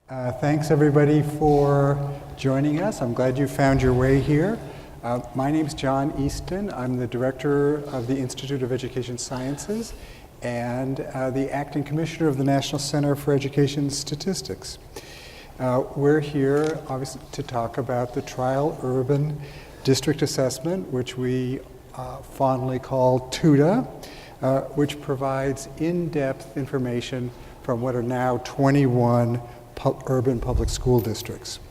Thanks everybody for joining us. I'm glad you found your way here. My name's John Easton. I'm the director of the Institute of Education Sciences and the acting commissioner of the National Center for Education Statistics. We're here obviously to talk about the Trial Urban District Assessment, which we fondly call TUDA, which provides in-depth information from what are now 21 urban public school districts.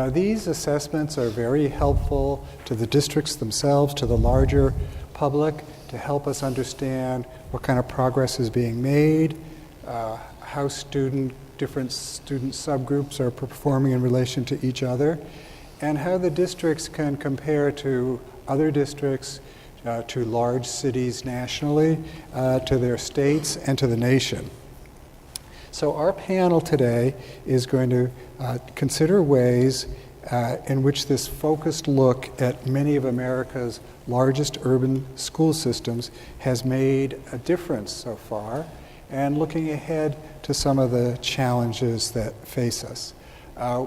These assessments are very helpful to the districts themselves, to the larger public, to help us understand what kind of progress is being made, how different student subgroups are performing in relation to each other, and how the districts can compare to other districts, to large cities nationally, to their states, and to the nation. So our panel today is going to consider ways in which this focused look at many of America's largest urban school systems has made a difference so far, and looking ahead to some of the challenges that face us.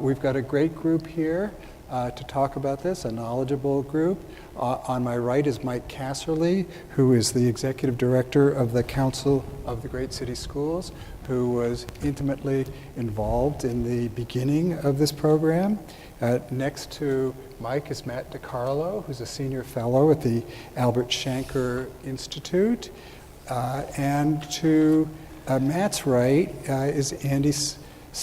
We've got a great group here to talk about this, a knowledgeable group. On my right is Mike Casserly, who is the executive director of the Council of the Great City Schools, who was intimately involved in the beginning of this program. Next to Mike is Matt DiCarlo, who's a senior fellow at the Albert Shanker Institute. And to Matt's right is Andy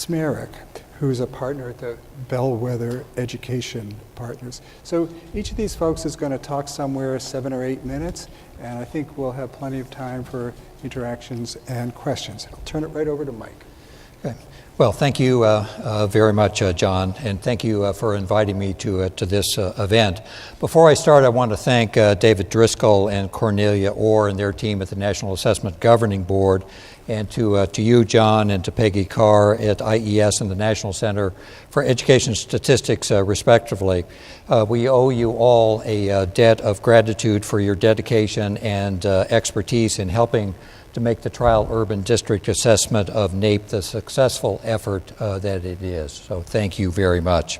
Merrick, who's a partner at the Bellwether Education Partners. So each of these folks is going to talk somewhere 7 or 8 minutes, and I think we'll have plenty of time for interactions and questions. I'll turn it right over to Mike. Okay. Well, thank you very much, John, and thank you for inviting me to this event. Before I start, I want to thank David Driscoll and Cornelia Orr and their team at the National Assessment Governing Board, and to you, John, and to Peggy Carr at IES and the National Center for Education Statistics, respectively. We owe you all a debt of gratitude for your dedication and expertise in helping to make the Trial Urban District Assessment of NAEP the successful effort that it is. So thank you very much.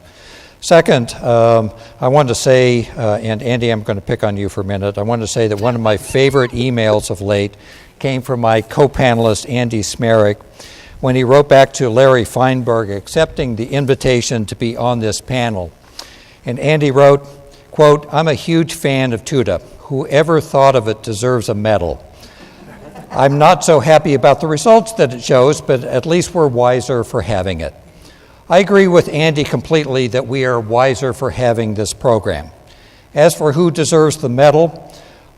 Second, I wanted to say, and Andy, I'm going to pick on you for a minute, I wanted to say that one of my favorite emails of late came from my co-panelist, Andy Merrick, when he wrote back to Larry Feinberg accepting the invitation to be on this panel. And Andy wrote, quote, "I'm a huge fan of TUDA. Whoever thought of it deserves a medal. I'm not so happy about the results that it shows, but at least we're wiser for having it." I agree with Andy completely that we are wiser for having this program. As for who deserves the medal,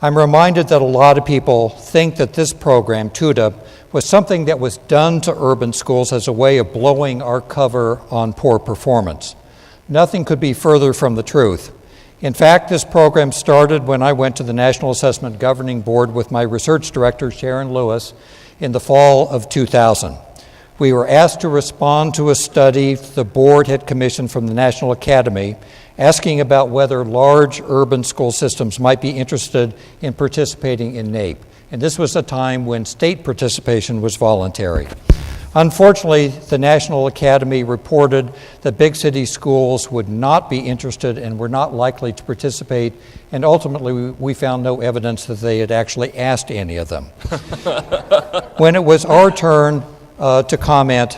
I'm reminded that a lot of people think that this program, TUDA, was something that was done to urban schools as a way of blowing our cover on poor performance. Nothing could be further from the truth. In fact, this program started when I went to the National Assessment Governing Board with my research director, Sharon Lewis, in the fall of 2000. We were asked to respond to a study the board had commissioned from the National Academy, asking about whether large urban school systems might be interested in participating in NAEP. And this was a time when state participation was voluntary. Unfortunately, the National Academy reported that big city schools would not be interested and were not likely to participate, and ultimately we found no evidence that they had actually asked any of them. When it was our turn to comment,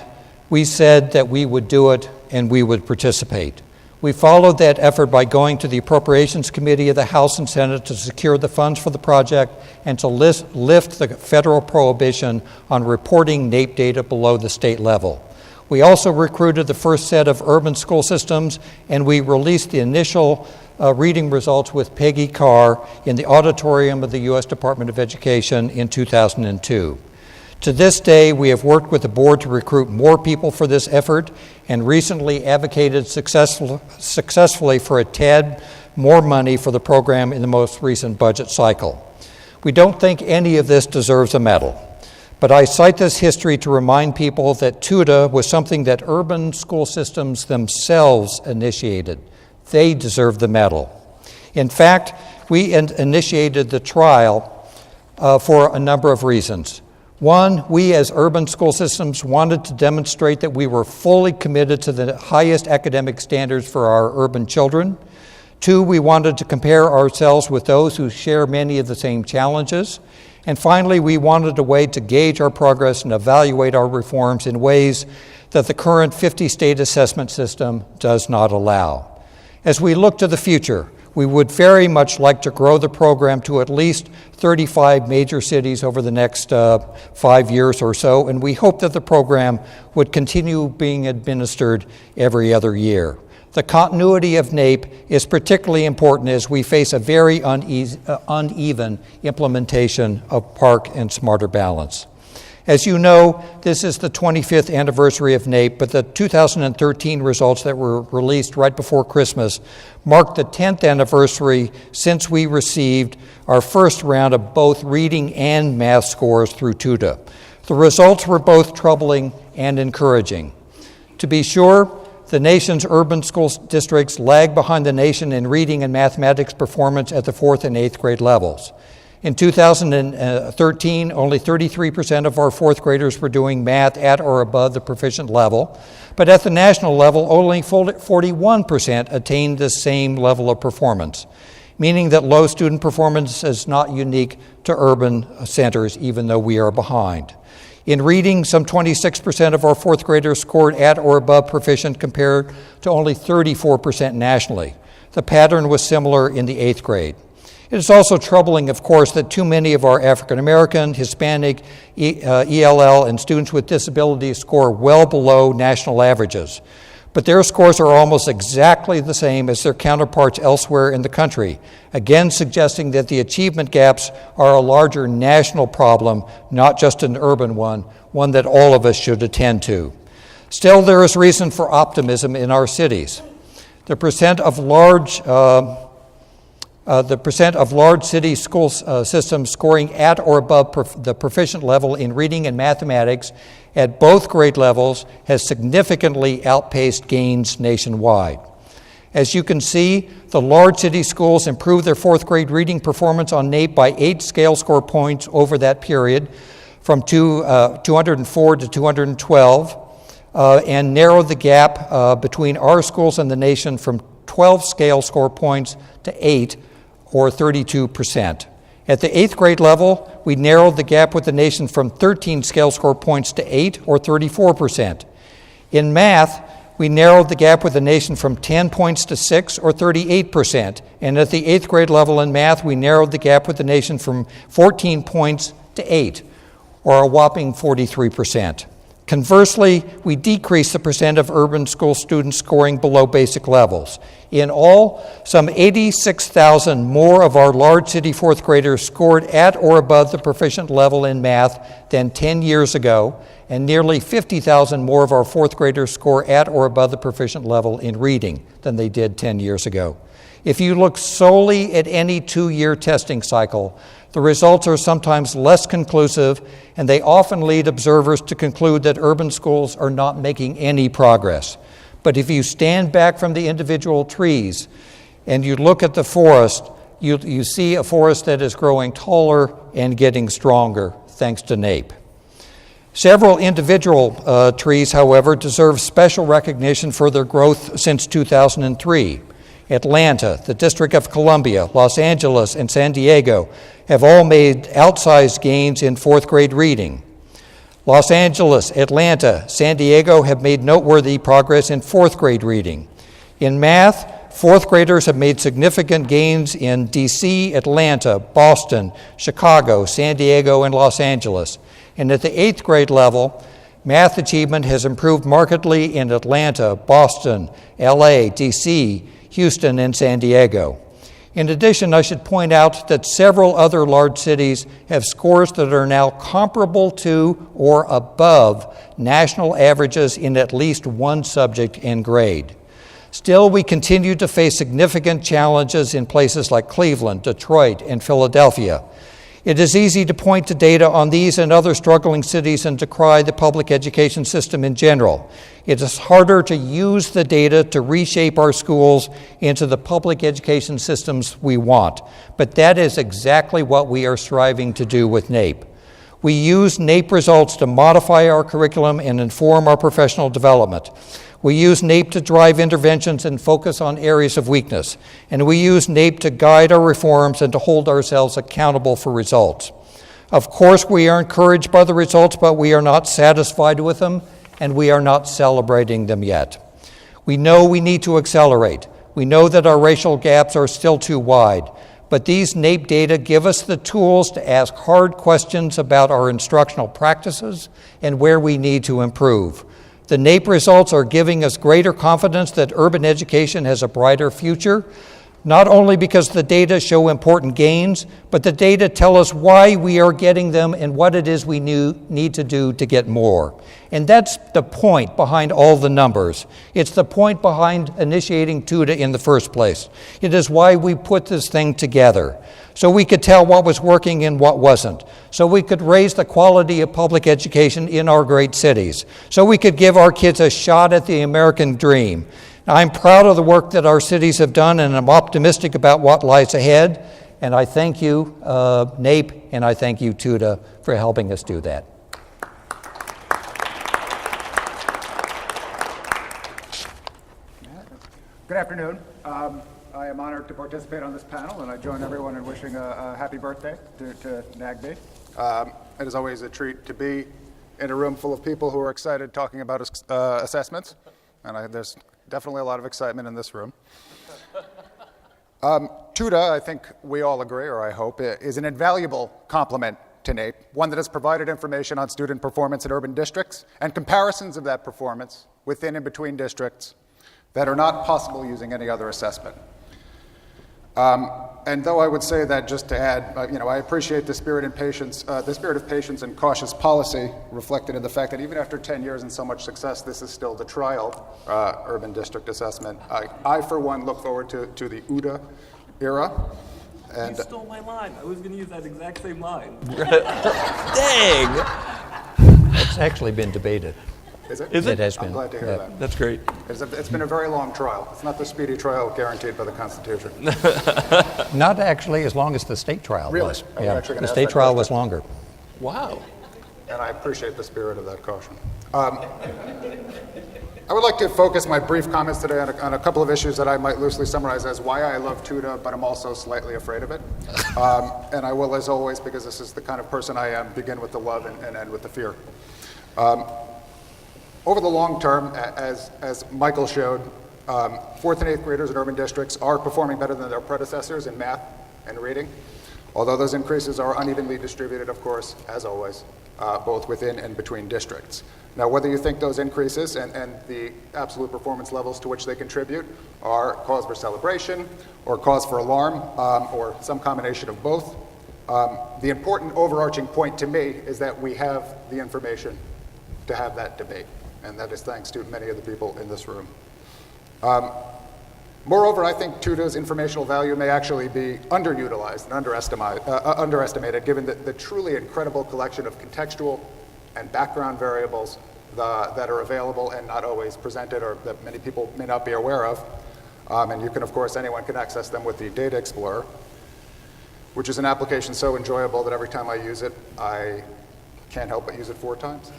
we said that we would do it and we would participate. We followed that effort by going to the Appropriations Committee of the House and Senate to secure the funds for the project and to lift the federal prohibition on reporting NAEP data below the state level. We also recruited the first set of urban school systems, and we released the initial reading results with Peggy Carr in the auditorium of the U.S. Department of Education in 2002. To this day, we have worked with the board to recruit more people for this effort and recently advocated successfully for a tad more money for the program in the most recent budget cycle. We don't think any of this deserves a medal, but I cite this history to remind people that TUDA was something that urban school systems themselves initiated. They deserve the medal. In fact, we initiated the trial for a number of reasons. One, we as urban school systems wanted to demonstrate that we were fully committed to the highest academic standards for our urban children. Two, we wanted to compare ourselves with those who share many of the same challenges. And finally, we wanted a way to gauge our progress and evaluate our reforms in ways that the current 50-state assessment system does not allow. As we look to the future, we would very much like to grow the program to at least 35 major cities over the next 5 years or so, and we hope that the program would continue being administered every other year. The continuity of NAEP is particularly important as we face a very uneven implementation of PARCC and Smarter Balance. As you know, this is the 25th anniversary of NAEP, but the 2013 results that were released right before Christmas marked the 10th anniversary since we received our first round of both reading and math scores through TUDA. The results were both troubling and encouraging. To be sure, the nation's urban school districts lag behind the nation in reading and mathematics performance at the 4th and 8th grade levels. In 2013, only 33% of our 4th graders were doing math at or above the proficient level, but at the national level, only 41% attained the same level of performance, meaning that low student performance is not unique to urban centers, even though we are behind. In reading, some 26% of our 4th graders scored at or above proficient compared to only 34% nationally. The pattern was similar in the 8th grade. It is also troubling, of course, that too many of our African American, Hispanic, ELL, and students with disabilities score well below national averages. But their scores are almost exactly the same as their counterparts elsewhere in the country, again suggesting that the achievement gaps are a larger national problem, not just an urban one that all of us should attend to. Still, there is reason for optimism in our cities. The percent of large city school systems scoring at or above the proficient level in reading and mathematics at both grade levels has significantly outpaced gains nationwide. As you can see, the large city schools improved their 4th grade reading performance on NAEP by 8 scale score points over that period, from 204 to 212, and narrowed the gap between our schools and the nation from 12 scale score points to 8, or 32%. At the 8th grade level, we narrowed the gap with the nation from 13 scale score points to 8, or 34%. In math, we narrowed the gap with the nation from 10 points to 6, or 38%. And at the 8th grade level in math, we narrowed the gap with the nation from 14 points to 8, or a whopping 43%. Conversely, we decreased the percent of urban school students scoring below basic levels. In all, some 86,000 more of our large city 4th graders scored at or above the proficient level in math than 10 years ago, and nearly 50,000 more of our 4th graders score at or above the proficient level in reading than they did 10 years ago. If you look solely at any 2-year testing cycle, the results are sometimes less conclusive, and they often lead observers to conclude that urban schools are not making any progress. But if you stand back from the individual trees and you look at the forest, you see a forest that is growing taller and getting stronger, thanks to NAEP. Several individual trees, however, deserve special recognition for their growth since 2003. Atlanta, the District of Columbia, Los Angeles, and San Diego have all made outsized gains in 4th grade reading. Los Angeles, Atlanta, San Diego have made noteworthy progress in 4th grade reading. In math, 4th graders have made significant gains in DC, Atlanta, Boston, Chicago, San Diego, and Los Angeles. And at the 8th grade level, math achievement has improved markedly in Atlanta, Boston, LA, DC, Houston, and San Diego. In addition, I should point out that several other large cities have scores that are now comparable to or above national averages in at least one subject and grade. Still, we continue to face significant challenges in places like Cleveland, Detroit, and Philadelphia. It is easy to point to data on these and other struggling cities and decry the public education system in general. It is harder to use the data to reshape our schools into the public education systems we want, but that is exactly what we are striving to do with NAEP. We use NAEP results to modify our curriculum and inform our professional development. We use NAEP to drive interventions and focus on areas of weakness. And we use NAEP to guide our reforms and to hold ourselves accountable for results. Of course, we are encouraged by the results, but we are not satisfied with them, and we are not celebrating them yet. We know we need to accelerate. We know that our racial gaps are still too wide. But these NAEP data give us the tools to ask hard questions about our instructional practices and where we need to improve. The NAEP results are giving us greater confidence that urban education has a brighter future, not only because the data show important gains, but the data tell us why we are getting them and what it is we need to do to get more. And that's the point behind all the numbers. It's the point behind initiating TUDA in the first place. It is why we put this thing together, so we could tell what was working and what wasn't, so we could raise the quality of public education in our great cities, so we could give our kids a shot at the American dream. I'm proud of the work that our cities have done, and I'm optimistic about what lies ahead. And I thank you, NAEP, and I thank you, TUDA, for helping us do that. Good afternoon. I am honored to participate on this panel, and I join everyone in wishing a happy birthday to NAGB. It is always a treat to be in a room full of people who are excited talking about assessments, and there's definitely a lot of excitement in this room. TUDA, I think we all agree, or I hope, is an invaluable complement to NAEP, one that has provided information on student performance in urban districts and comparisons of that performance within and between districts that are not possible using any other assessment. And though I would say that, just to add, I appreciate the spirit of patience and cautious policy reflected in the fact that even after 10 years and so much success, this is still the trial urban district assessment. I for one, look forward to the UDA era. And you stole my line. I was going to use that exact same line. Dang! It's actually been debated. Is it? Is it? It has been. I'm glad to hear that. That's great. It's been a very long trial. It's not the speedy trial guaranteed by the Constitution. Not actually as long as the state trial Really? was. I was Yeah, actually gonna the ask state that trial question. was longer. Wow. And I appreciate the spirit of that caution. I would like to focus my brief comments today on a couple of issues that I might loosely summarize as why I love TUDA, but I'm also slightly afraid of it. And I will, as always, because this is the kind of person I am, begin with the love and end with the fear. Over the long term, as Michael showed, 4th and 8th graders in urban districts are performing better than their predecessors in math and reading, although those increases are unevenly distributed, of course, as always, both within and between districts. Now, whether you think those increases and the absolute performance levels to which they contribute are cause for celebration or cause for alarm or some combination of both, the important overarching point to me is that we have the information to have that debate, and that is thanks to many of the people in this room. Moreover, I think TUDA's informational value may actually be underutilized and underestimated given the truly incredible collection of contextual and background variables that are available and not always presented, or that many people may not be aware of. And you can, of course, anyone can access them with the Data Explorer, which is an application so enjoyable that every time I use it, I can't help but use it 4 times.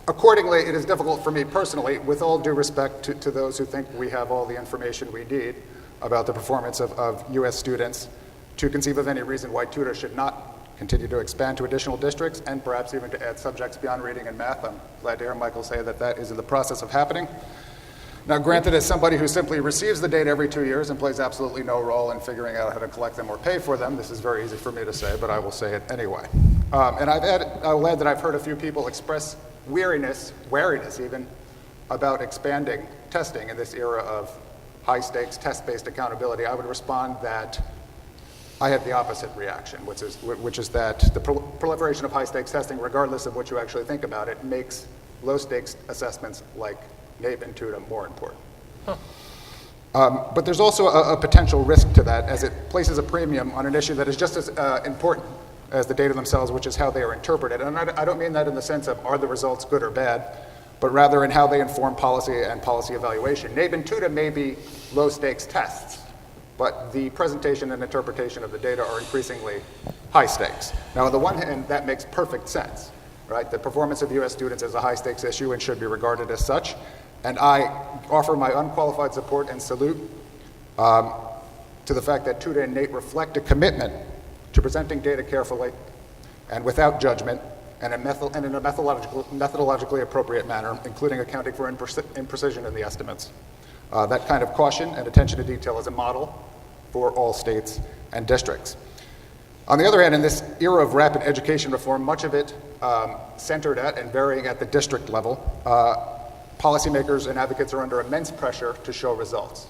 Accordingly, it is difficult for me personally, with all due respect to those who think we have all the information we need about the performance of U.S. students, to conceive of any reason why TUDA should not continue to expand to additional districts and perhaps even to add subjects beyond reading and math. I'm glad to hear Michael say that is in the process of happening. Now, granted, as somebody who simply receives the data every 2 years and plays absolutely no role in figuring out how to collect them or pay for them, this is very easy for me to say, but I will say it anyway. And I'll add that I've heard a few people express wariness even, about expanding testing in this era of high-stakes, test-based accountability. I would respond that I have the opposite reaction, which is that the proliferation of high-stakes testing, regardless of what you actually think about it, makes low-stakes assessments like NAEP and TUDA more important. But there's also a potential risk to that, as it places a premium on an issue that is just as important as the data themselves, which is how they are interpreted. And I don't mean that in the sense of are the results good or bad, but rather in how they inform policy and policy evaluation. NAEP and TUDA may be low-stakes tests, but the presentation and interpretation of the data are increasingly high stakes. Now, on the one hand, that makes perfect sense, right? The performance of US students is a high stakes issue and should be regarded as such. And I offer my unqualified support and salute to the fact that TUDA and NATE reflect a commitment to presenting data carefully and without judgment and in a methodologically appropriate manner, including accounting for imprecision in the estimates. That kind of caution and attention to detail is a model for all states and districts. On the other hand, in this era of rapid education reform, much of it centered at and varying at the district level, policymakers and advocates are under immense pressure to show results,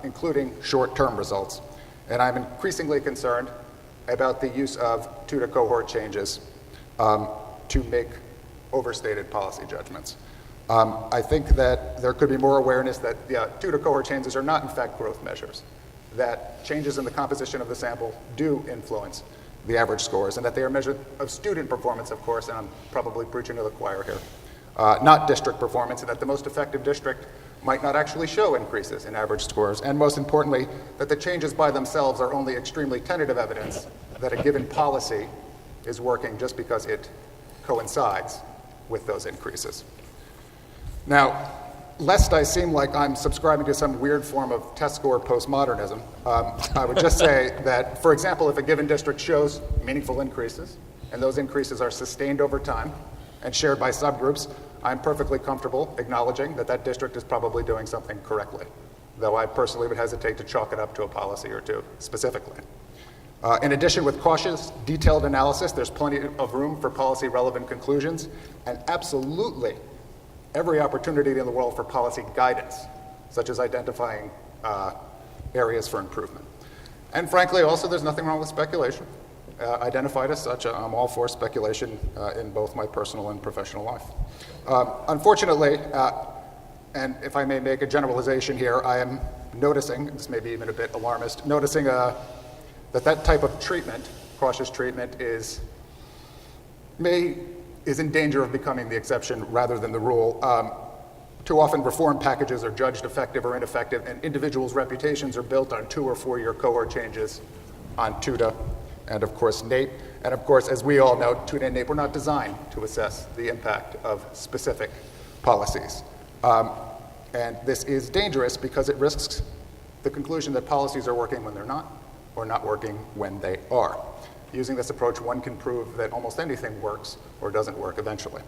including short-term results. And I'm increasingly concerned about the use of TUDA cohort changes to make overstated policy judgments. I think that there could be more awareness that TUDA cohort changes are not in fact growth measures, that changes in the composition of the sample do influence the average scores, and that they are measures of student performance, of course, and I'm probably preaching to the choir here, not district performance, and that the most effective district might not actually show increases in average scores, and most importantly, that the changes by themselves are only extremely tentative evidence that a given policy is working just because it coincides with those increases. Now, lest I seem like I'm subscribing to some weird form of test score postmodernism, I would just say that, for example, if a given district shows meaningful increases, and those increases are sustained over time and shared by subgroups, I'm perfectly comfortable acknowledging that that district is probably doing something correctly, though I personally would hesitate to chalk it up to a policy or two specifically. In addition, with cautious, detailed analysis, there's plenty of room for policy-relevant conclusions, and absolutely every opportunity in the world for policy guidance, such as identifying areas for improvement. And frankly, also, there's nothing wrong with speculation. Identified as such, I'm all for speculation in both my personal and professional life. Unfortunately, and if I may make a generalization here, I am noticing, this may be even a bit alarmist, noticing that type of treatment, cautious treatment, is in danger of becoming the exception rather than the rule. Too often reform packages are judged effective or ineffective, and individuals' reputations are built on 2 or 4 year cohort changes on TUDA and of course NATE. And of course, as we all know, TUDA and NATE were not designed to assess the impact of specific policies. And this is dangerous because it risks the conclusion that policies are working when they're not, or not working when they are. Using this approach, one can prove that almost anything works or doesn't work eventually.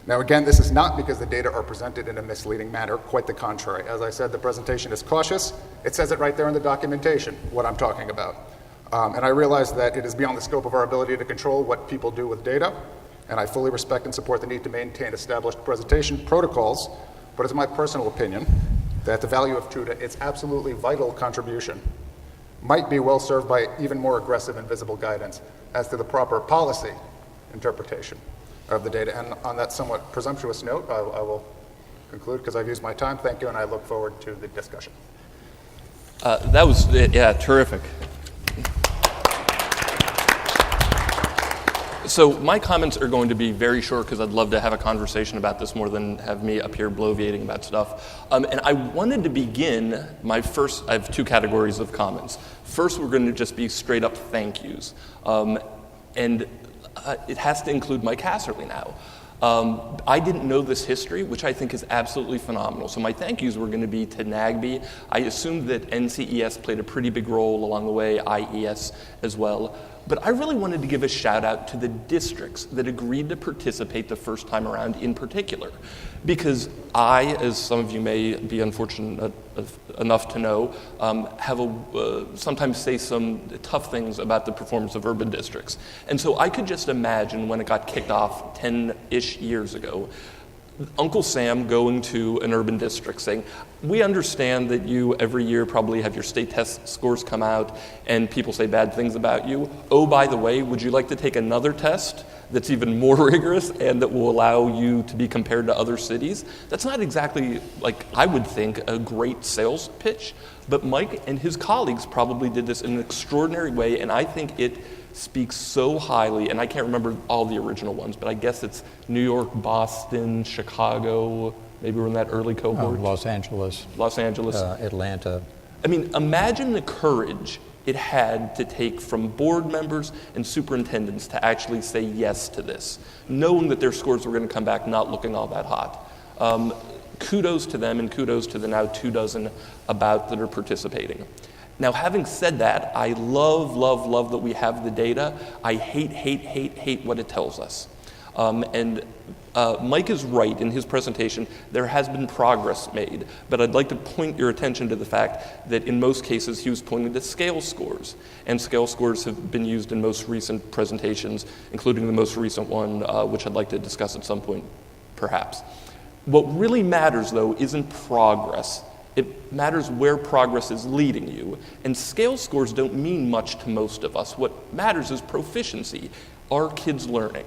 Now again, this is not because the data are presented in a misleading manner, quite the contrary. As I said, the presentation is cautious. It says it right there in the documentation, what I'm talking about. And I realize that it is beyond the scope of our ability to control what people do with data, and I fully respect and support the need to maintain established presentation protocols, but it's my personal opinion that the value of TUDA, its absolutely vital contribution, might be well served by even more aggressive and visible guidance as to the proper policy interpretation of the data. And on that somewhat presumptuous note, I will conclude because I've used my time. Thank you, and I look forward to the discussion. That was, terrific. So my comments are going to be very short because I'd love to have a conversation about this more than have me up here bloviating about stuff. And I wanted to begin I have 2 categories of comments. First, we're going to just be straight up thank yous. And it has to include Mike Hasserly now. I didn't know this history, which I think is absolutely phenomenal. So my thank yous were going to be to NAGB. I assumed that NCES played a pretty big role along the way, IES as well. But I really wanted to give a shout out to the districts that agreed to participate the first time around in particular. Because I, as some of you may be unfortunate enough to know, sometimes say some tough things about the performance of urban districts. And so I could just imagine when it got kicked off 10-ish years ago, Uncle Sam going to an urban district saying, we understand that you every year probably have your state test scores come out and people say bad things about you. Oh, by the way, would you like to take another test that's even more rigorous and that will allow you to be compared to other cities? That's not exactly, like I would think, a great sales pitch, but Mike and his colleagues probably did this in an extraordinary way, and I think it speaks so highly, and I can't remember all the original ones, but I guess it's New York, Boston, Chicago, maybe we're in that early cohort. Los Angeles. Los Angeles. Atlanta. I mean, imagine the courage it had to take from board members and superintendents to actually say yes to this, knowing that their scores were going to come back not looking all that hot. Kudos to them, and kudos to the now 24 about that are participating. Now, having said that, I love that we have the data. I hate what it tells us. Mike is right in his presentation. There has been progress made, but I'd like to point your attention to the fact that in most cases he was pointing to scale scores, and scale scores have been used in most recent presentations, including the most recent one, which I'd like to discuss at some point, perhaps. What really matters, though, isn't progress. It matters where progress is leading you, and scale scores don't mean much to most of us. What matters is proficiency. Are kids learning?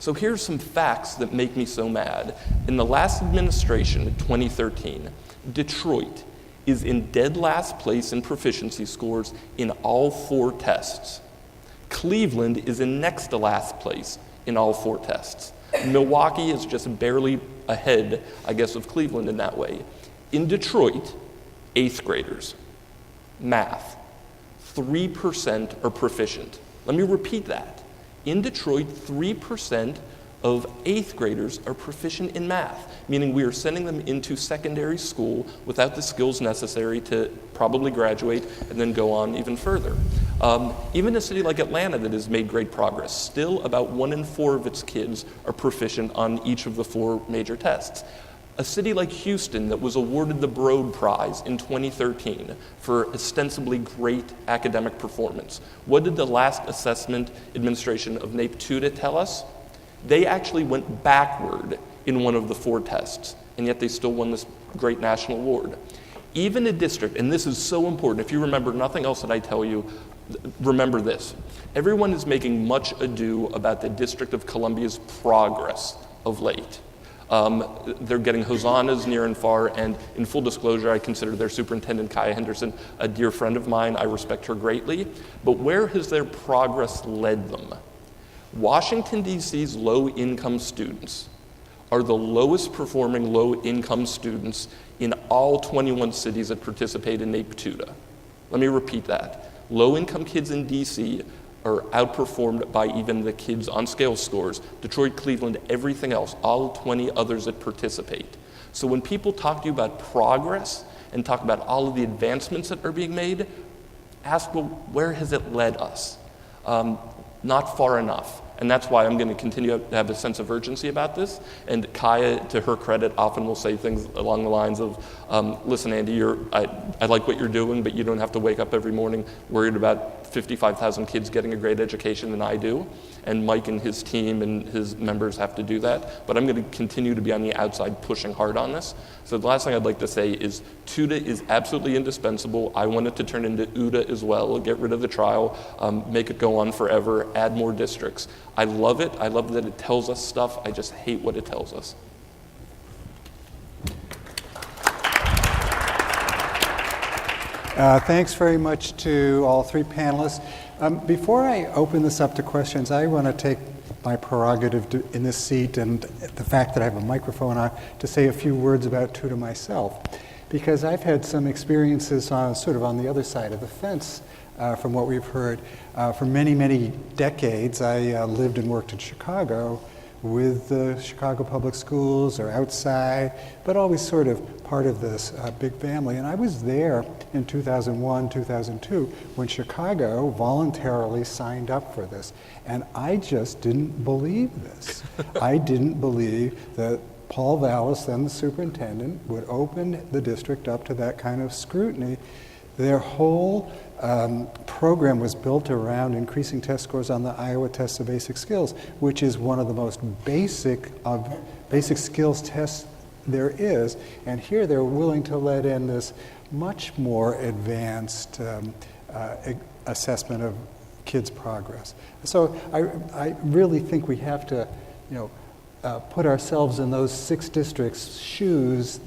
So here's some facts that make me so mad. In the last administration, 2013, Detroit is in dead last place in proficiency scores in all 4 tests. Cleveland is in next to last place in all 4 tests. Milwaukee is just barely ahead, I guess, of Cleveland in that way. In Detroit, 8th graders, math, 3% are proficient. Let me repeat that. In Detroit, 3% of 8th graders are proficient in math, meaning we are sending them into secondary school without the skills necessary to probably graduate and then go on even further. Even a city like Atlanta that has made great progress, still about 1 in 4 of its kids are proficient on each of the 4 major tests. A city like Houston that was awarded the Broad Prize in 2013 for ostensibly great academic performance. What did the last assessment administration of NAGB TUDA tell us? They actually went backward in one of the 4 tests, and yet they still won this great national award. Even a district, and this is so important, if you remember nothing else that I tell you, remember this. Everyone is making much ado about the District of Columbia's progress of late. They're getting hosannas near and far, and in full disclosure, I consider their superintendent, Kaya Henderson, a dear friend of mine. I respect her greatly. But where has their progress led them? Washington, D.C.'s low-income students are the lowest performing low-income students in all 21 cities that participate in NAGB TUDA. Let me repeat that. Low-income kids in D.C. are outperformed by even the kids on scale scores, Detroit, Cleveland, everything else, all 20 others that participate. So when people talk to you about progress and talk about all of the advancements that are being made, ask, well, where has it led us? Not far enough. And that's why I'm going to continue to have a sense of urgency about this. And Kaya, to her credit, often will say things along the lines of, listen, Andy, I like what you're doing, but you don't have to wake up every morning worried about 55,000 kids getting a great education than I do. And Mike and his team and his members have to do that. But I'm going to continue to be on the outside pushing hard on this. So the last thing I'd like to say is TUDA is absolutely indispensable. I want it to turn into UDA as well, get rid of the trial, make it go on forever, add more districts. I love it. I love that it tells us stuff. I just hate what it tells us. Thanks very much to all 3 panelists. Before I open this up to questions, I want to take my prerogative in this seat and the fact that I have a microphone on to say a few words about TUDA myself, because I've had some experiences sort of on the other side of the fence from what we've heard. For many, many decades, I lived and worked in Chicago with the Chicago Public Schools or outside, but always sort of part of this big family. And I was there in 2001, 2002, when Chicago voluntarily signed up for this. And I just didn't believe this. I didn't believe that Paul Vallas, then the superintendent, would open the district up to that kind of scrutiny. Their whole program was built around increasing test scores on the Iowa Test of Basic Skills, which is one of the most basic skills tests there is. And here they're willing to let in this much more advanced assessment of kids' progress. So I really think we have to, put ourselves in those 6 districts' shoes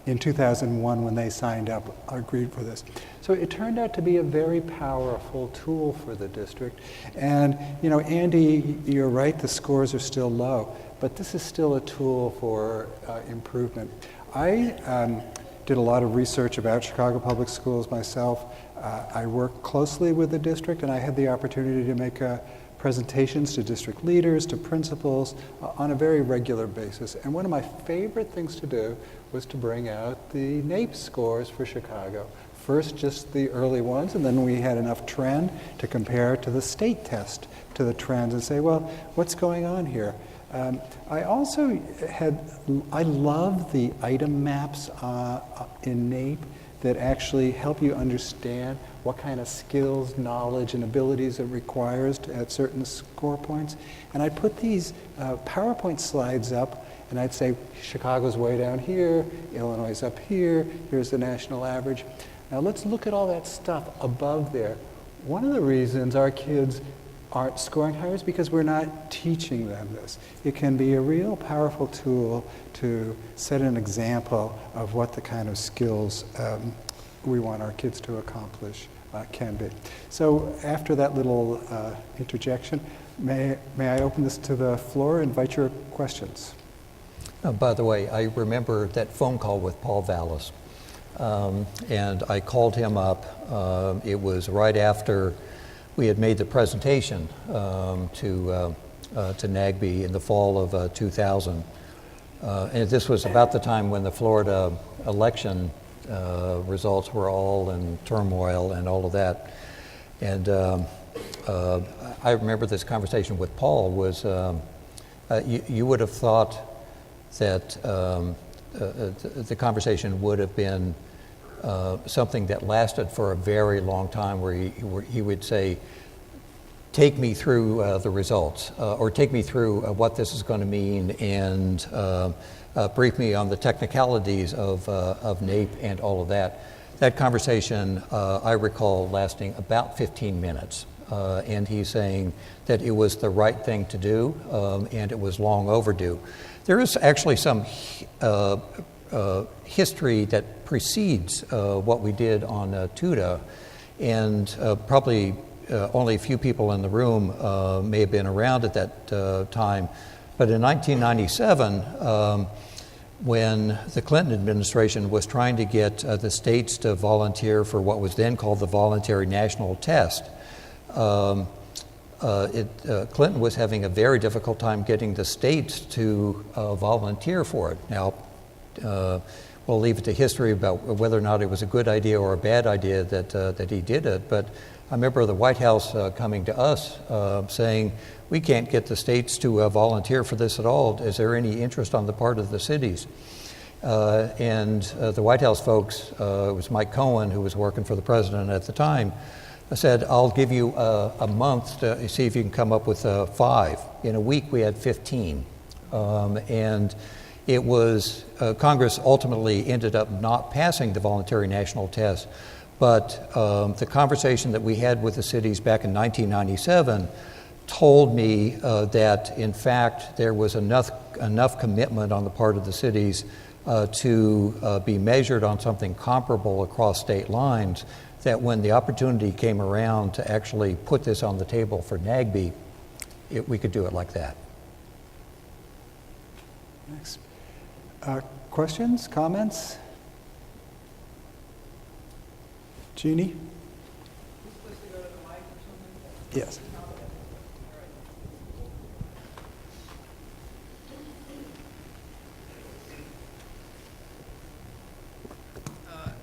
in 2001 when they signed up, agreed for this. So it turned out to be a very powerful tool for the district. And, Andy, you're right, the scores are still low, but this is still a tool for improvement. I did a lot of research about Chicago Public Schools myself. I work closely with the district, and I had the opportunity to make presentations to district leaders, to principals, on a very regular basis. And one of my favorite things to do was to bring out the NAEP scores for Chicago. First, just the early ones, and then we had enough trend to compare to the state test, to the trends, and say, well, what's going on here? I also I love the item maps in NAEP that actually help you understand what kind of skills, knowledge, and abilities it requires at certain score points. And I put these PowerPoint slides up, and I'd say, Chicago's way down here, Illinois is up here, here's the national average. Now let's look at all that stuff above there. One of the reasons our kids aren't scoring higher is because we're not teaching them this. It can be a real powerful tool to set an example of what the kind of skills we want our kids to accomplish can be. So after that little interjection, may I open this to the floor and invite your questions? By the way, I remember that phone call with Paul Vallas, and I called him up. It was right after we had made the presentation to NAGB in the fall of 2000. And this was about the time when the Florida election results were all in turmoil and all of that. And I remember this conversation with Paul was, you would have thought that the conversation would have been something that lasted for a very long time, where he would say, take me through the results, or take me through what this is going to mean, and brief me on the technicalities of NAEP and all of that. That conversation, I recall, lasting about 15 minutes. And he's saying that it was the right thing to do, and it was long overdue. There is actually some history that precedes what we did on TUDA, and probably only a few people in the room may have been around at that time. But in 1997, when the Clinton administration was trying to get the states to volunteer for what was then called the Voluntary National Test, Clinton was having a very difficult time getting the states to volunteer for it. Now, we'll leave it to history about whether or not it was a good idea or a bad idea that he did it. But I remember the White House coming to us saying, we can't get the states to volunteer for this at all. Is there any interest on the part of the cities? And the White House folks, it was Mike Cohen, who was working for the president at the time, said, I'll give you a month to see if you can come up with 5. In a week, we had 15. And it was, Congress ultimately ended up not passing the voluntary national test, but the conversation that we had with the cities back in 1997 told me that, in fact, there was enough commitment on the part of the cities to be measured on something comparable across state lines, that when the opportunity came around to actually put this on the table for NAGB, we could do it like that. Next. Questions, comments? Jeannie? Yes.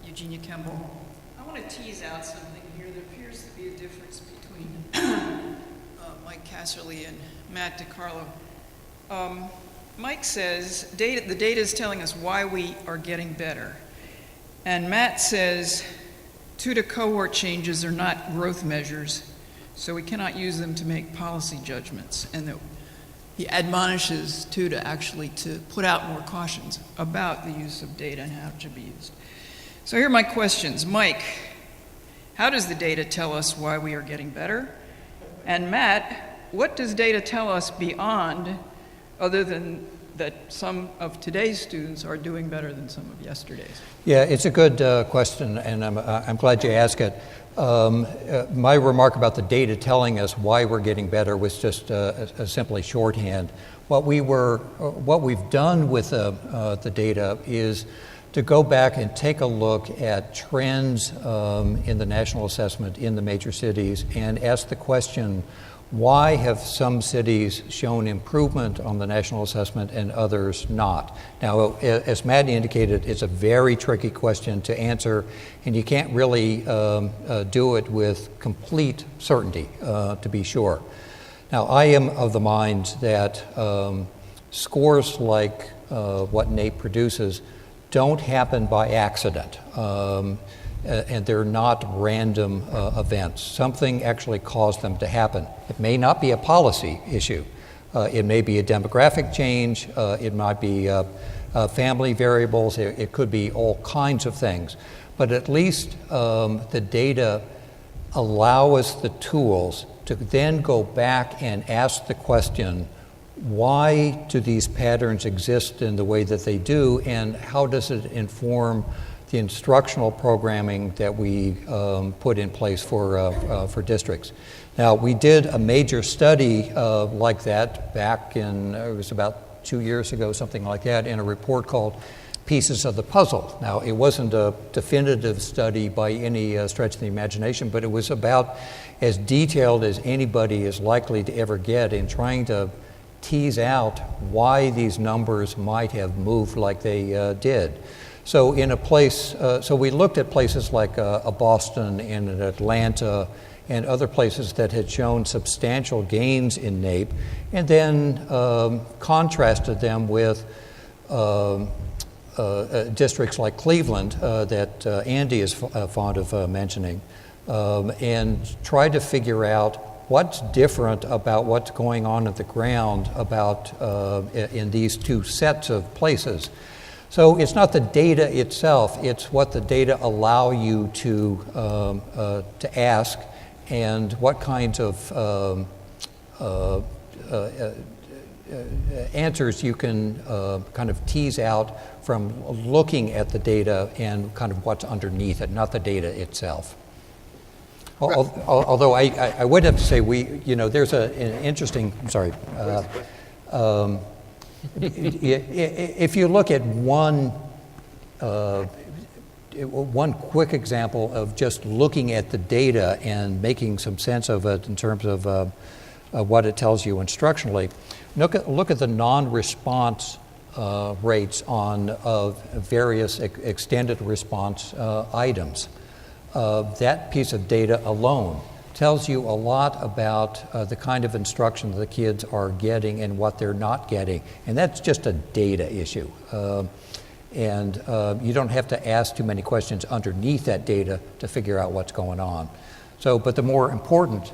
Eugenia Kemble. I want to tease out something here. There appears to be a difference between Mike Casserly and Matt DiCarlo. Mike says the data is telling us why we are getting better. And Matt says TUDA cohort changes are not growth measures, so we cannot use them to make policy judgments. And that he admonishes TUDA actually to put out more cautions about the use of data and how it should be used. So here are my questions. Mike, how does the data tell us why we are getting better? And Matt, what does data tell us beyond, other than that some of today's students are doing better than some of yesterday's? Yeah, it's a good question, and I'm glad you asked it. My remark about the data telling us why we're getting better was just simply shorthand. What we've done with the data is to go back and take a look at trends in the national assessment in the major cities and ask the question, why have some cities shown improvement on the national assessment and others not? Now, as Matt indicated, it's a very tricky question to answer, and you can't really do it with complete certainty, to be sure. Now, I am of the mind that scores like what NAEP produces don't happen by accident. And they're not random events. Something actually caused them to happen. It may not be a policy issue. It may be a demographic change. It might be family variables. It could be all kinds of things. But at least the data allow us the tools to then go back and ask the question, why do these patterns exist in the way that they do, and how does it inform the instructional programming that we put in place for districts. Now, we did a major study like that back in, it was about 2 years ago, something like that, in a report called Pieces of the Puzzle. Now, it wasn't a definitive study by any stretch of the imagination, but it was about as detailed as anybody is likely to ever get in trying to tease out why these numbers might have moved like they did. So in a place, so we looked at places like a Boston and an Atlanta and other places that had shown substantial gains in NAEP, and then contrasted them with districts like Cleveland that Andy is fond of mentioning, and tried to figure out what's different about what's going on at the ground about in these two sets of places. So it's not the data itself, it's what the data allow you to ask and what kinds of answers you can kind of tease out from looking at the data and kind of what's underneath it, not the data itself. Although I would have to say there's an interesting, if you look at one quick example of just looking at the data and making some sense of it in terms of what it tells you instructionally, look at the non-response rates on various extended response items. That piece of data alone tells you a lot about the kind of instruction the kids are getting and what they're not getting. And that's just a data issue. And you don't have to ask too many questions underneath that data to figure out what's going on. So, but the more important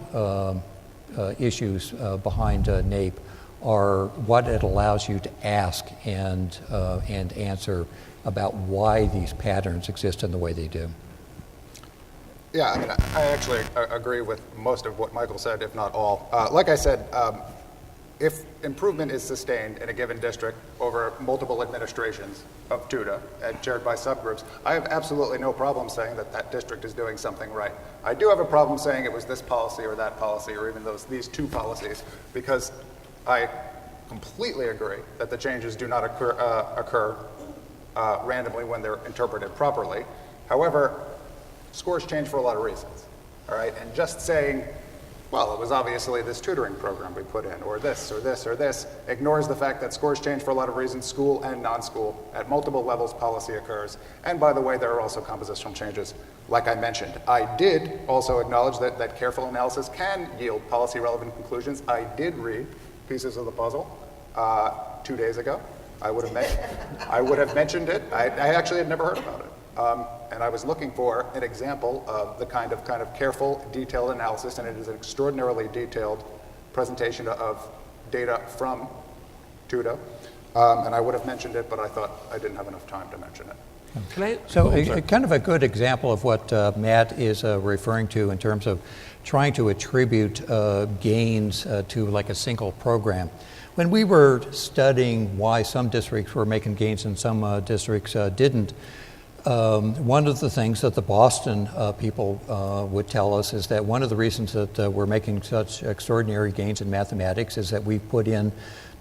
issues behind NAEP are what it allows you to ask and answer about why these patterns exist in the way they do. Yeah, I mean, I actually agree with most of what Michael said, if not all. Like I said, if improvement is sustained in a given district over multiple administrations of TUDA and shared by subgroups, I have absolutely no problem saying that that district is doing something right. I do have a problem saying it was this policy or that policy or even these two policies, because I completely agree that the changes do not occur randomly when they're interpreted properly. However, scores change for a lot of reasons, all right? And just saying, well, it was obviously this tutoring program we put in, or this, or this, or this, ignores the fact that scores change for a lot of reasons, school and non-school. At multiple levels, policy occurs. And by the way, there are also compositional changes, like I mentioned. I did also acknowledge that careful analysis can yield policy-relevant conclusions. I did read Pieces of the Puzzle 2 days ago. I would have mentioned it. I actually had never heard about it. And I was looking for an example of the kind of careful, detailed analysis, and it is an extraordinarily detailed presentation of data from TUDA. And I would have mentioned it, but I thought I didn't have enough time to mention it. Kind of a good example of what Matt is referring to in terms of trying to attribute gains to like a single program. When we were studying why some districts were making gains and some districts didn't, one of the things that the Boston people would tell us is that one of the reasons that we're making such extraordinary gains in mathematics is that we've put in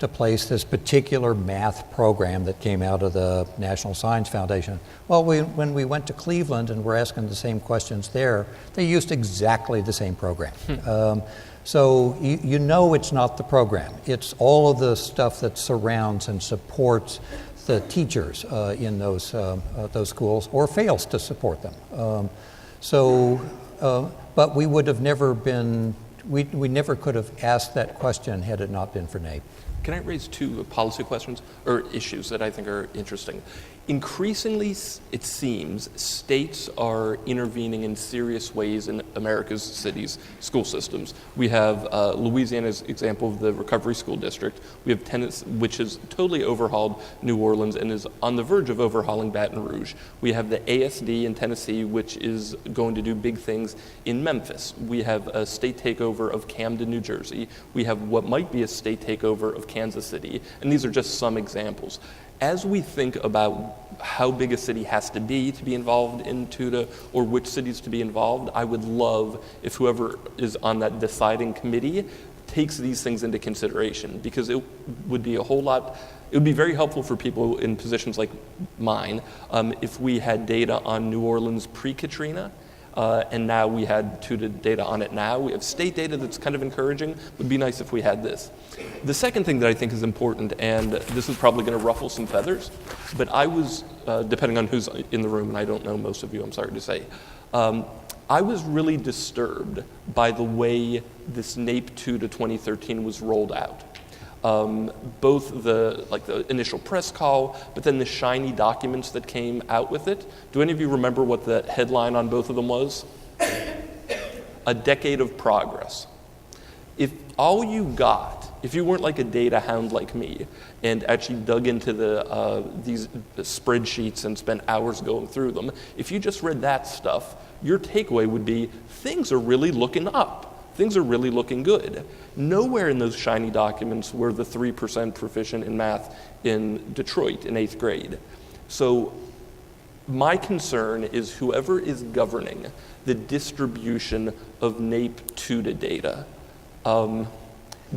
to place this particular math program that came out of the National Science Foundation. Well, when we went to Cleveland and were asking the same questions there, they used exactly the same program. So you know it's not the program. It's all of the stuff that surrounds and supports the teachers in those schools, or fails to support them. But we would have never been, we never could have asked that question had it not been for NAEB. Can I raise two policy questions or issues that I think are interesting? Increasingly, it seems, states are intervening in serious ways in America's cities' school systems. We have Louisiana's example of the Recovery School District. We have Tennessee, which has totally overhauled New Orleans and is on the verge of overhauling Baton Rouge. We have the ASD in Tennessee, which is going to do big things in Memphis. We have a state takeover of Camden, New Jersey. We have what might be a state takeover of Kansas City. And these are just some examples. As we think about how big a city has to be involved in TUDA, or which cities to be involved, I would love if whoever is on that deciding committee takes these things into consideration, because it would be it would be very helpful for people in positions like mine if we had data on New Orleans pre-Katrina. And now we had TUDA data on it now. We have state data that's kind of encouraging. It would be nice if we had this. The second thing that I think is important, and this is probably going to ruffle some feathers, but I was, depending on who's in the room, and I don't know most of you, I'm sorry to say, I was really disturbed by the way this NAEP TUDA 2013 was rolled out. Both the initial press call, but then the shiny documents that came out with it. Do any of you remember what the headline on both of them was? A decade of progress. If all you got, if you weren't like a data hound like me and actually dug into these spreadsheets and spent hours going through them, if you just read that stuff, your takeaway would be things are really looking up. Things are really looking good. Nowhere in those shiny documents were the 3% proficient in math in Detroit in 8th grade. So my concern is whoever is governing the distribution of NAEP TUDA data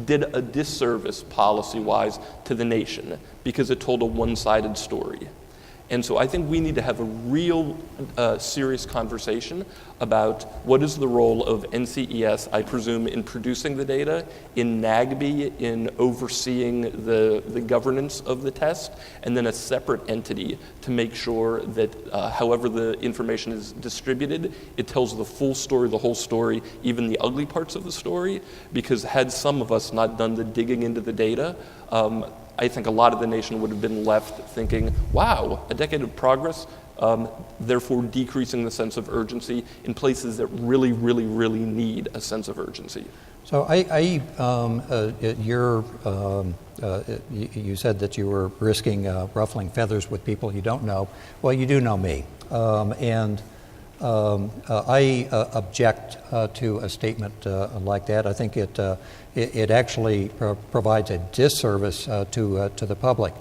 did a disservice policy-wise to the nation because it told a one-sided story. And so I think we need to have a real serious conversation about what is the role of NCES, I presume, in producing the data, in NAGB, in overseeing the governance of the test, and then a separate entity to make sure that however the information is distributed, it tells the full story, the whole story, even the ugly parts of the story, because had some of us not done the digging into the data, I think a lot of the nation would have been left thinking, wow, a decade of progress, therefore decreasing the sense of urgency in places that really, really, really need a sense of urgency. So you said that you were risking ruffling feathers with people you don't know. Well, you do know me. I object to a statement like that. I think it actually provides a disservice to the public.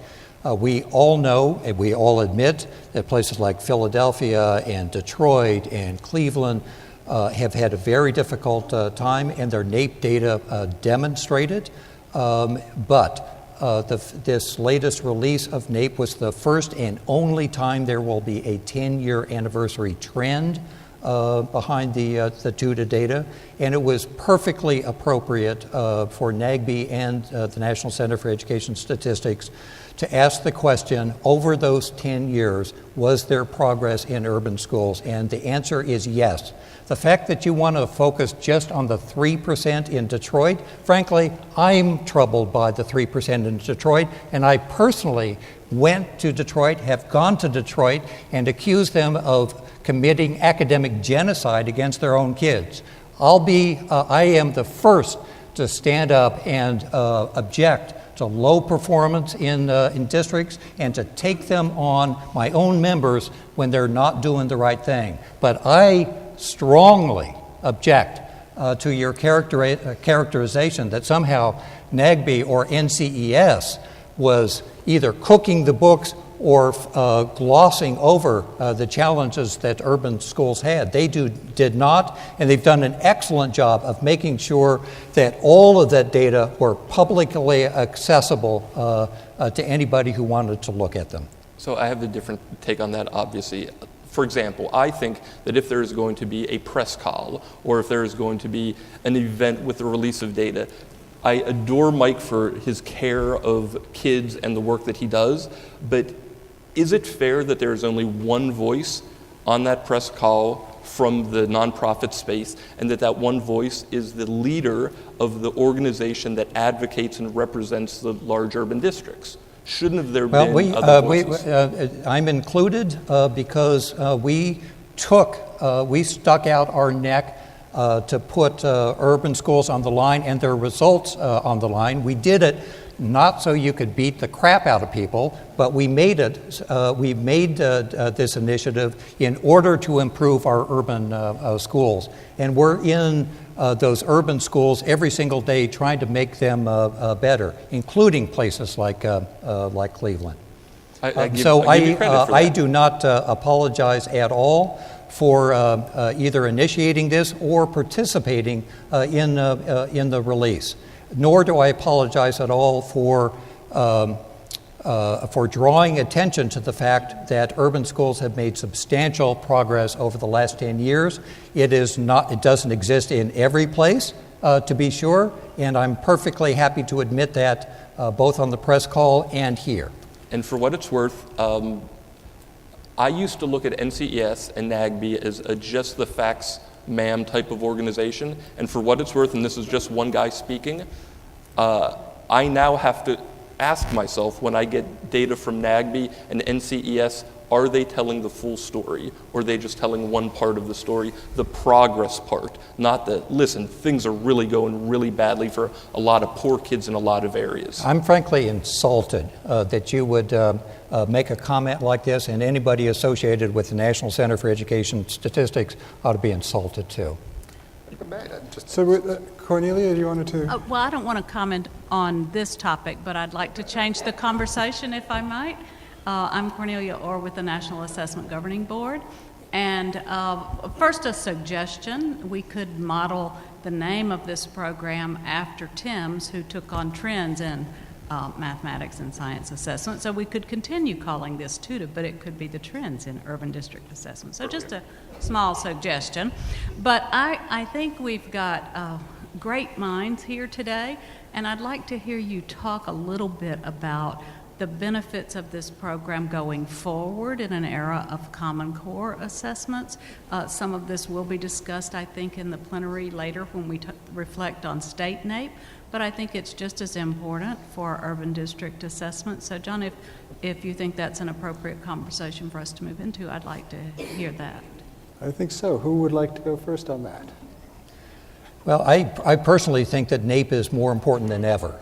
We all know and we all admit that places like Philadelphia and Detroit and Cleveland have had a very difficult time, and their NAEP data demonstrate it. But this latest release of NAEP was the first and only time there will be a 10-year anniversary trend behind the TUDA data, and it was perfectly appropriate for NAGB and the National Center for Education Statistics to ask the question, over those 10 years, was there progress in urban schools? And the answer is yes. The fact that you want to focus just on the 3% in Detroit, frankly, I'm troubled by the 3% in Detroit, and I personally went to Detroit, have gone to Detroit, and accused them of committing academic genocide against their own kids. I am the first to stand up and object to low performance in districts and to take them on my own members when they're not doing the right thing. But I strongly object to your characterization that somehow NAGB or NCES was either cooking the books or glossing over the challenges that urban schools had. They did not, and they've done an excellent job of making sure that all of that data were publicly accessible to anybody who wanted to look at them. So I have a different take on that, obviously. For example, I think that if there is going to be a press call or if there is going to be an event with the release of data, I adore Mike for his care of kids and the work that he does, but is it fair that there is only one voice on that press call from the nonprofit space, and that one voice is the leader of the organization that advocates and represents the large urban districts? Shouldn't there been other voices? I'm included because we stuck out our neck to put urban schools on the line and their results on the line. We did it not so you could beat the crap out of people, but we made it. We made this initiative in order to improve our urban schools, and we're in those urban schools every single day, trying to make them better, including places like Cleveland. I do not apologize at all for either initiating this or participating in the release. Nor do I apologize at all for drawing attention to the fact that urban schools have made substantial progress over the last 10 years. It doesn't exist in every place, to be sure, and I'm perfectly happy to admit that both on the press call and here. And for what it's worth, I used to look at NCES and NAGB as a just the facts ma'am type of organization, and for what it's worth, and this is just one guy speaking, I now have to ask myself when I get data from NAGB and NCES, are they telling the full story, or are they just telling one part of the story, the progress part, not the, listen, things are really going really badly for a lot of poor kids in a lot of areas. I'm frankly insulted that you would make a comment like this, and anybody associated with the National Center for Education Statistics ought to be insulted too. So, Cornelia, do you want to? Well, I don't want to comment on this topic, but I'd like to change the conversation, if I might. I'm Cornelia Orr with the National Assessment Governing Board. And first, a suggestion. We could model the name of this program after Tim's, who took on trends in mathematics and science assessment. So we could continue calling this TUDA, but it could be the trends in urban district assessment. So just a small suggestion. But I think we've got great minds here today, and I'd like to hear you talk a little bit about the benefits of this program going forward in an era of Common Core assessments. Some of this will be discussed, I think, in the plenary later when we reflect on state NAEP, but I think it's just as important for urban district assessment. So, John, if you think that's an appropriate conversation for us to move into, I'd like to hear that. I think so. Who would like to go first on that? Well, I personally think that NAEP is more important than ever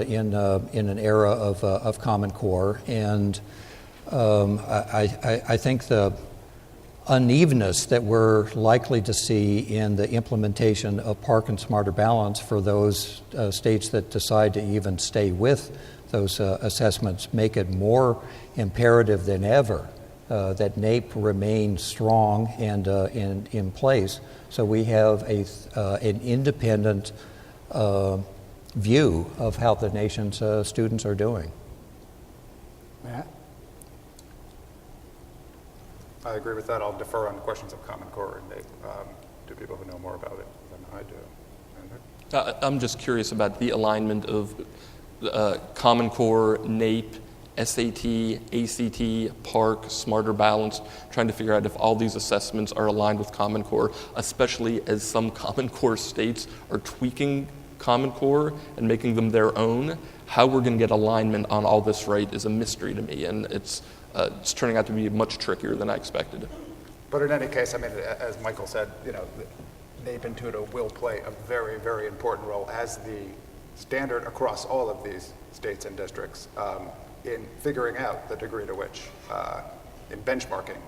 in an era of Common Core, and I think the unevenness that we're likely to see in the implementation of Park and Smarter Balance for those states that decide to even stay with those assessments make it more imperative than ever that NAEP remain strong and in place, so we have an independent view of how the nation's students are doing. Matt? I agree with that. I'll defer on questions of Common Core and to people who know more about it than I do. I'm just curious about the alignment of Common Core, NAEP, SAT, ACT, Park, Smarter Balance, trying to figure out if all these assessments are aligned with Common Core, especially as some Common Core states are tweaking Common Core and making them their own. How we're going to get alignment on all this right is a mystery to me, and it's turning out to be much trickier than I expected. But in any case, I mean, as Michael said, NAEP and TUDA will play a very, very important role as the standard across all of these states and districts in figuring out the degree to which, in benchmarking,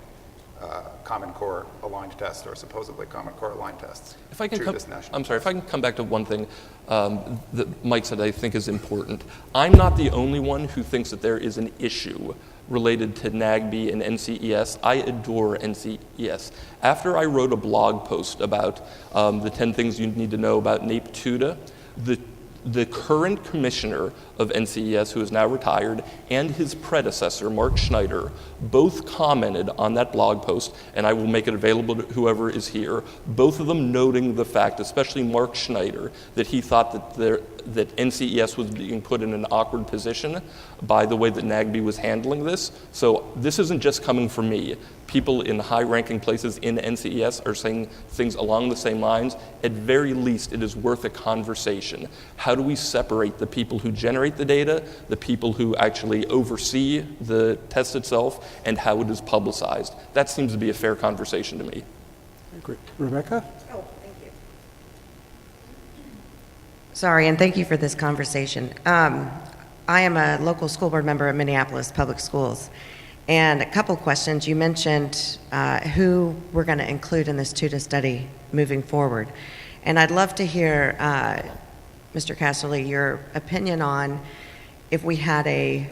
Common Core aligned tests or supposedly Common Core aligned tests If I can to this national. I'm sorry, if I can come back to one thing that Mike said I think is important. I'm not the only one who thinks that there is an issue related to NAGB and NCES. I adore NCES. After I wrote a blog post about the 10 things you need to know about NAEP TUDA, the current commissioner of NCES, who is now retired, and his predecessor, Mark Schneider, both commented on that blog post, and I will make it available to whoever is here, both of them noting the fact, especially Mark Schneider, that he thought that NCES was being put in an awkward position by the way that NAGB was handling this. So this isn't just coming from me. People in high-ranking places in NCES are saying things along the same lines. At very least, it is worth a conversation. How do we separate the people who generate the data, the people who actually oversee the test itself, and how it is publicized? That seems to be a fair conversation to me. Great. Rebecca? Oh, thank you. Sorry, and thank you for this conversation. I am a local school board member at Minneapolis Public Schools. And a couple questions. You mentioned who we're going to include in this TUDA study moving forward. And I'd love to hear, Mr. Casserly, your opinion on if we had a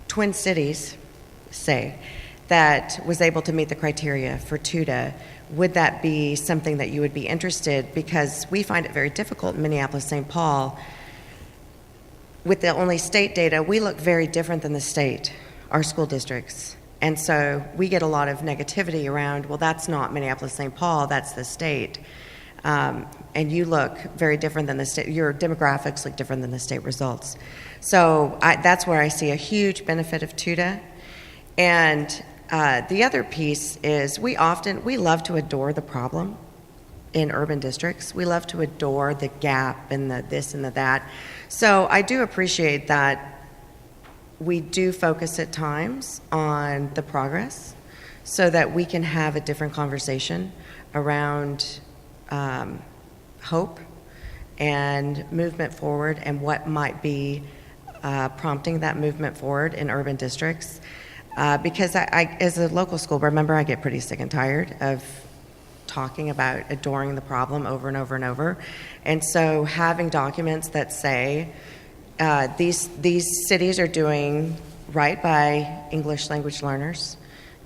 Twin Cities, say, that was able to meet the criteria for TUDA, would that be something that you would be interested? Because we find it very difficult in Minneapolis, St. Paul. With the only state data, we look very different than the state, our school districts. And so we get a lot of negativity around, well, that's not Minneapolis, St. Paul, that's the state. And you look very different than the state, your demographics look different than the state results. So that's where I see a huge benefit of TUDA. And the other piece is we love to adore the problem in urban districts. We love to adore the gap and the this and the that. So I do appreciate that we do focus at times on the progress so that we can have a different conversation around hope and movement forward and what might be prompting that movement forward in urban districts. Because I, as a local school board member, I get pretty sick and tired of talking about adoring the problem over and over and over. And so having documents that say these cities are doing right by English language learners,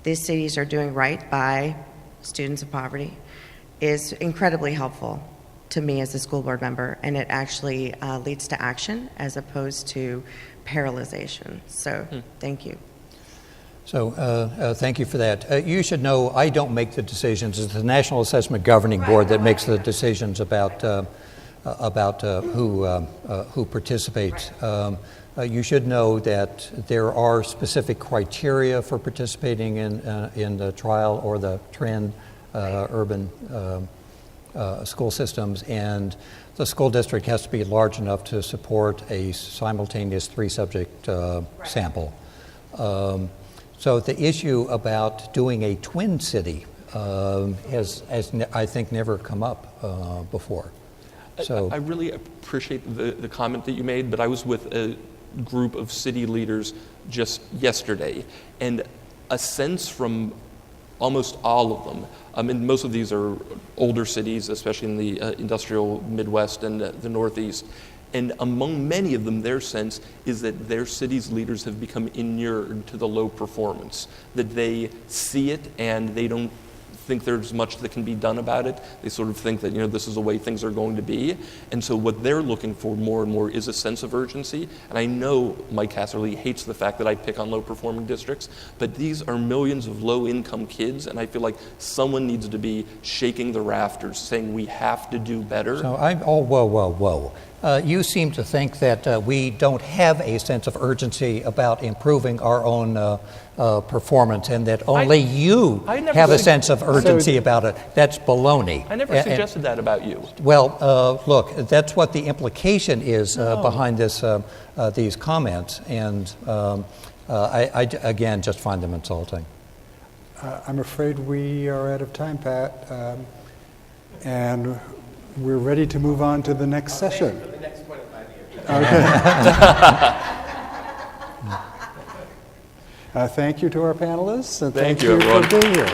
these cities are doing right by students of poverty, is incredibly helpful to me as a school board member, and it actually leads to action as opposed to paralyzation. So thank you. So thank you for that. You should know I don't make the decisions. It's the National Assessment Governing Board that makes the decisions about who participates. You should know that there are specific criteria for participating in the trial or the trend urban school systems, and the school district has to be large enough to support a simultaneous 3-subject sample. So the issue about doing a twin city has I think never come up before. So I really appreciate the comment that you made, but I was with a group of city leaders just yesterday, and a sense from almost all of them, and most of these are older cities, especially in the industrial Midwest and the Northeast, and among many of them, their sense is that their city's leaders have become inured to the low performance, that they see it and they don't think there's much that can be done about it. They sort of think that, this is the way things are going to be. And so what they're looking for more and more is a sense of urgency. And I know Mike Casserly hates the fact that I pick on low-performing districts, but these are millions of low-income kids, and I feel like someone needs to be shaking the rafters, saying we have to do better. So whoa. You seem to think that we don't have a sense of urgency about improving our own performance, and that only you have a sense of urgency about it. That's baloney. I never suggested that about you. Well, look, that's what the implication is behind these comments, and I again just find them insulting. I'm afraid we are out of time, Pat, and we're ready to move on to the next session. For the next 25 years. Okay. Thank you to our panelists, and Thank thank you, you everyone. for being here.